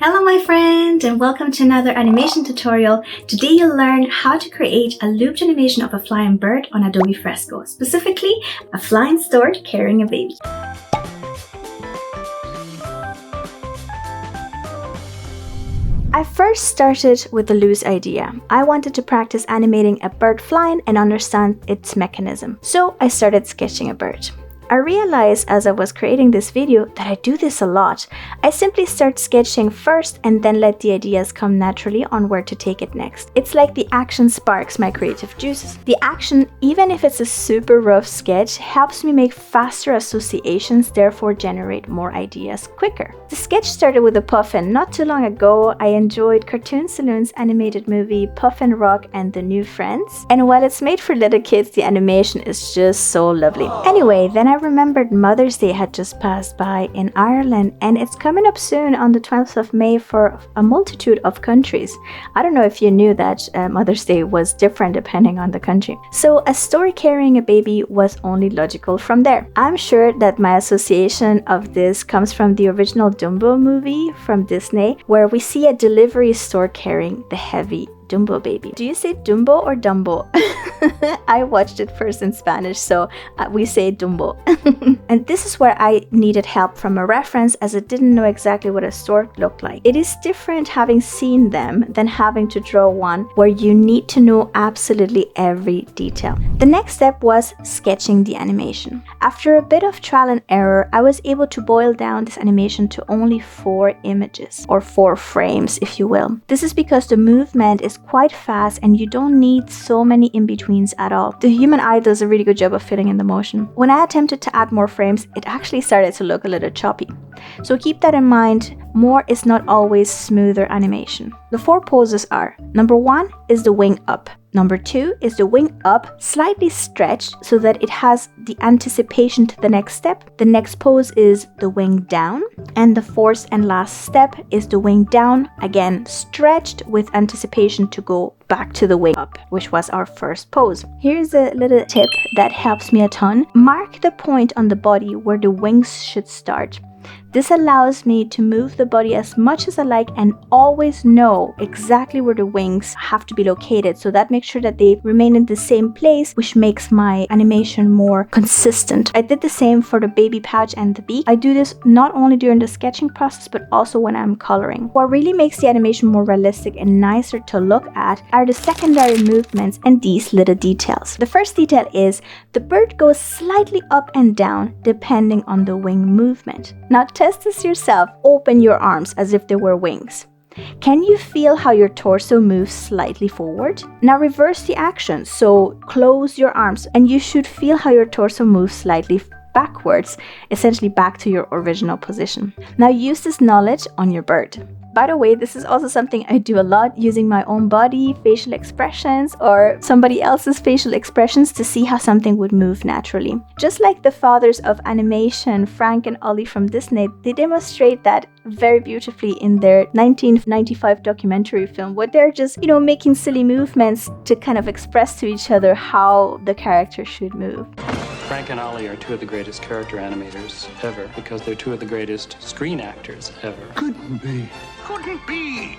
Hello my friend and welcome to another animation tutorial. Today you'll learn how to create a looped animation of a flying bird on Adobe Fresco, specifically a flying stork carrying a baby. I first started with a loose idea. I wanted to practice animating a bird flying and understand its mechanism. So I started sketching a bird. I realized as I was creating this video that I do this a lot. I simply start sketching first and then let the ideas come naturally on where to take it next. It's like the action sparks my creative juices. The action, even if it's a super rough sketch, helps me make faster associations, therefore generate more ideas quicker. The sketch started with a puffin. Not too long ago, I enjoyed Cartoon Saloon's animated movie Puffin Rock and the New Friends. And while it's made for little kids, the animation is just so lovely. Anyway, then I remembered Mother's Day had just passed by in Ireland and it's coming up soon on the 12th of May for a multitude of countries. I don't know if you knew that Mother's Day was different depending on the country. So a story carrying a baby was only logical from there. I'm sure that my association of this comes from the original Dumbo movie from Disney, where we see a delivery stork carrying the heavy Dumbo baby. Do you say Dumbo or Dumbo? I watched it first in Spanish, so we say Dumbo. And this is where I needed help from a reference, as I didn't know exactly what a stork looked like. It is different having seen them than having to draw one where you need to know absolutely every detail. The next step was sketching the animation. After a bit of trial and error, I was able to boil down this animation to only 4 images, or 4 frames if you will. This is because the movement is quite fast and you don't need so many in-betweens at all. The human eye does a really good job of filling in the motion. When I attempted to add more frames, it actually started to look a little choppy. So keep that in mind, more is not always smoother animation. The 4 poses are: number 1 is the wing up. Number 2 is the wing up, slightly stretched so that it has the anticipation to the next step. The next pose is the wing down. And the 4th and last step is the wing down, again stretched with anticipation to go back to the wing up, which was our first pose. Here's a little tip that helps me a ton. Mark the point on the body where the wings should start. This allows me to move the body as much as I like and always know exactly where the wings have to be located. So that makes sure that they remain in the same place, which makes my animation more consistent. I did the same for the baby pouch and the beak. I do this not only during the sketching process, but also when I'm coloring. What really makes the animation more realistic and nicer to look at are the secondary movements and these little details. The first detail is the bird goes slightly up and down depending on the wing movement. Now test this yourself. Open your arms as if they were wings. Can you feel how your torso moves slightly forward? Now reverse the action. So close your arms and you should feel how your torso moves slightly backwards, essentially back to your original position. Now use this knowledge on your bird. By the way, this is also something I do a lot, using my own body, facial expressions, or somebody else's facial expressions to see how something would move naturally. Just like the fathers of animation, Frank and Ollie from Disney, they demonstrate that very beautifully in their 1995 documentary film, where they're just, making silly movements to kind of express to each other how the character should move. Frank and Ollie are 2 of the greatest character animators ever because they're 2 of the greatest screen actors ever. Couldn't be.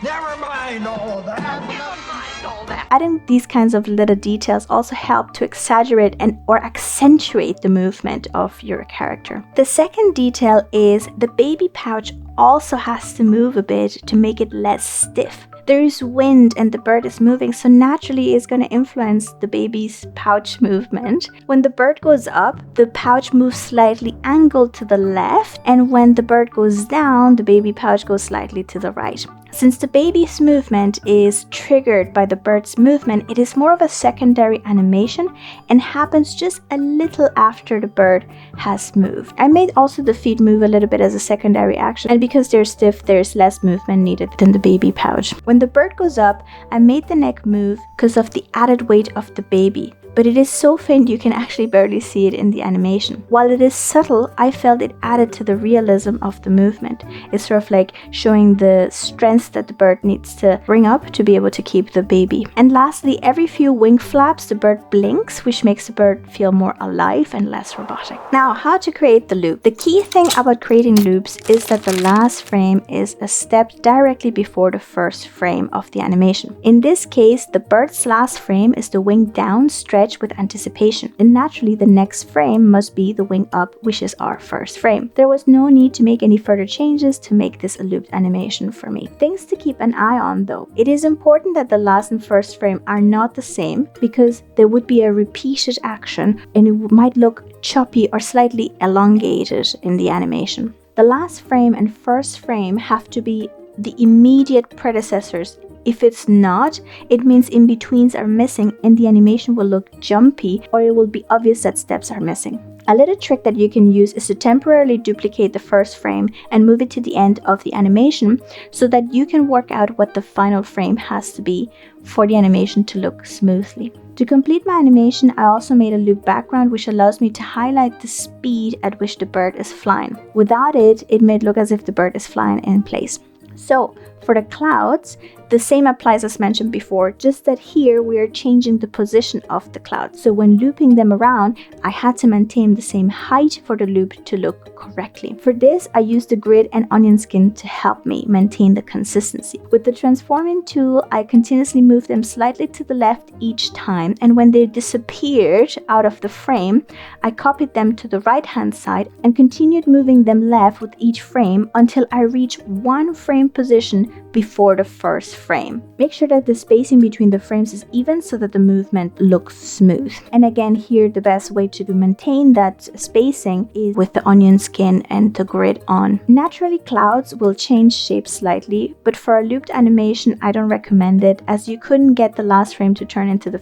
Never mind all that. Adding these kinds of little details also help to exaggerate or accentuate the movement of your character. The second detail is the baby pouch also has to move a bit to make it less stiff. There is wind and the bird is moving, so naturally it's going to influence the baby's pouch movement. When the bird goes up, the pouch moves slightly angled to the left, and when the bird goes down, the baby pouch goes slightly to the right. Since the baby's movement is triggered by the bird's movement, it is more of a secondary animation and happens just a little after the bird has moved. I made also the feet move a little bit as a secondary action, and because they're stiff, there's less movement needed than the baby pouch. When the bird goes up, I made the neck move because of the added weight of the baby. but it is so faint you can actually barely see it in the animation. While it is subtle, I felt it added to the realism of the movement. It's sort of like showing the strength that the bird needs to bring up to be able to keep the baby. And lastly, every few wing flaps, the bird blinks, which makes the bird feel more alive and less robotic. Now, how to create the loop. The key thing about creating loops is that the last frame is a step directly before the first frame of the animation. In this case, the bird's last frame is the wing down stretch with anticipation, and naturally the next frame must be the wing up, which is our first frame. There was no need to make any further changes to make this a looped animation for me. Things to keep an eye on though. It is important that the last and first frame are not the same, because there would be a repeated action and it might look choppy or slightly elongated in the animation. The last frame and first frame have to be the immediate predecessors. If it's not, it means in-betweens are missing and the animation will look jumpy, or it will be obvious that steps are missing. A little trick that you can use is to temporarily duplicate the first frame and move it to the end of the animation so that you can work out what the final frame has to be for the animation to look smoothly. To complete my animation, I also made a loop background which allows me to highlight the speed at which the bird is flying. Without it, it may look as if the bird is flying in place. So, for the clouds, the same applies as mentioned before, just that here we are changing the position of the clouds. So when looping them around, I had to maintain the same height for the loop to look correctly. For this, I used the grid and onion skin to help me maintain the consistency. With the transforming tool, I continuously moved them slightly to the left each time, and when they disappeared out of the frame, I copied them to the right hand side and continued moving them left with each frame until I reached one frame position before the first frame. Make sure that the spacing between the frames is even so that the movement looks smooth. And again, here the best way to maintain that spacing is with the onion skin and the grid on. Naturally, clouds will change shape slightly, but for a looped animation, I don't recommend it, as you couldn't get the last frame to turn into the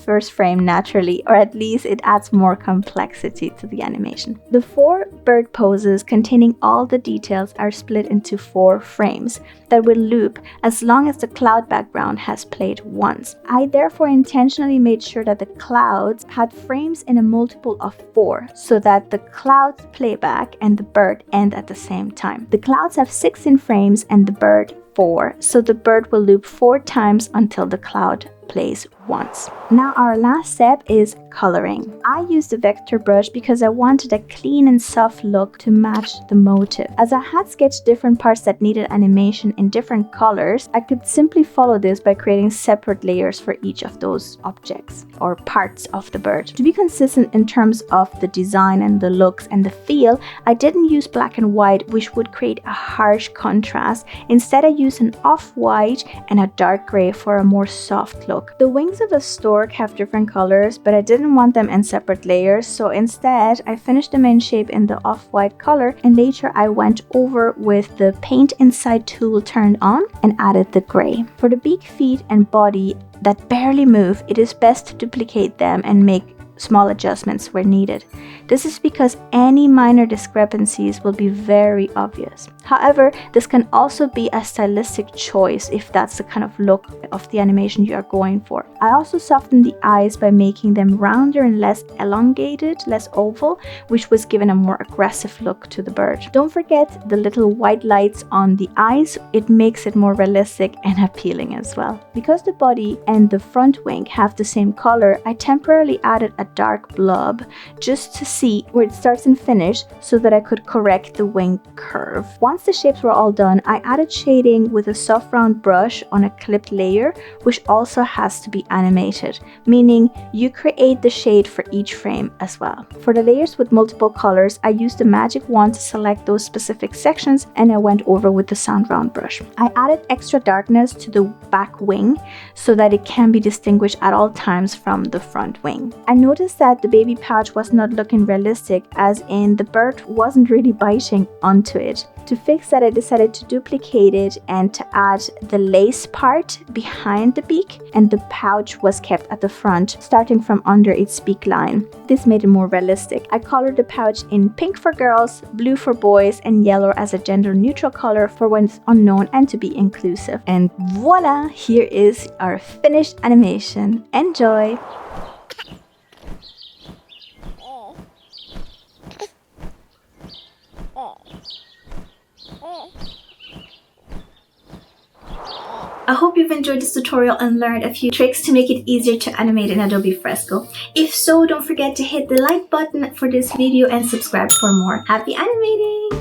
first frame naturally, or at least it adds more complexity to the animation. The 4 bird poses containing all the details are split into 4 frames that will loop as long as the cloud background has played once. I therefore intentionally made sure that the clouds had frames in a multiple of 4 so that the clouds playback and the bird end at the same time. The clouds have 16 frames and the bird 4, so the bird will loop 4 times until the cloud plays once. Now our last step is coloring. I used a vector brush because I wanted a clean and soft look to match the motif. As I had sketched different parts that needed animation in different colors, I could simply follow this by creating separate layers for each of those objects or parts of the bird. To be consistent in terms of the design and the looks and the feel, I didn't use black and white, which would create a harsh contrast. Instead, I used an off-white and a dark gray for a more soft look. The wings of a stork have different colors, but I didn't want them in separate layers, so instead I finished the main shape in the off-white color, and later I went over with the paint inside tool turned on and added the gray. For the beak, feet and body that barely move, it is best to duplicate them and make small adjustments where needed. This is because any minor discrepancies will be very obvious. However, this can also be a stylistic choice if that's the kind of look of the animation you are going for. I also softened the eyes by making them rounder and less elongated, less oval, which was given a more aggressive look to the bird. Don't forget the little white lights on the eyes. It makes it more realistic and appealing as well. Because the body and the front wing have the same color, I temporarily added a dark blob just to see where it starts and finish so that I could correct the wing curve. Once the shapes were all done, I added shading with a soft round brush on a clipped layer, which also has to be animated, meaning you create the shade for each frame as well. For the layers with multiple colors, I used the magic wand to select those specific sections, and I went over with the sand round brush. I added extra darkness to the back wing so that it can be distinguished at all times from the front wing. I noticed that the baby pouch was not looking realistic, as in the bird wasn't really biting onto it. To fix that, I decided to duplicate it and to add the lace part behind the beak, and the pouch was kept at the front, starting from under its beak line. This made it more realistic. I colored the pouch in pink for girls, blue for boys, and yellow as a gender neutral color for when it's unknown and to be inclusive. And voila, here is our finished animation. Enjoy! I hope you've enjoyed this tutorial and learned a few tricks to make it easier to animate in Adobe Fresco. If so, don't forget to hit the like button for this video and subscribe for more. Happy animating!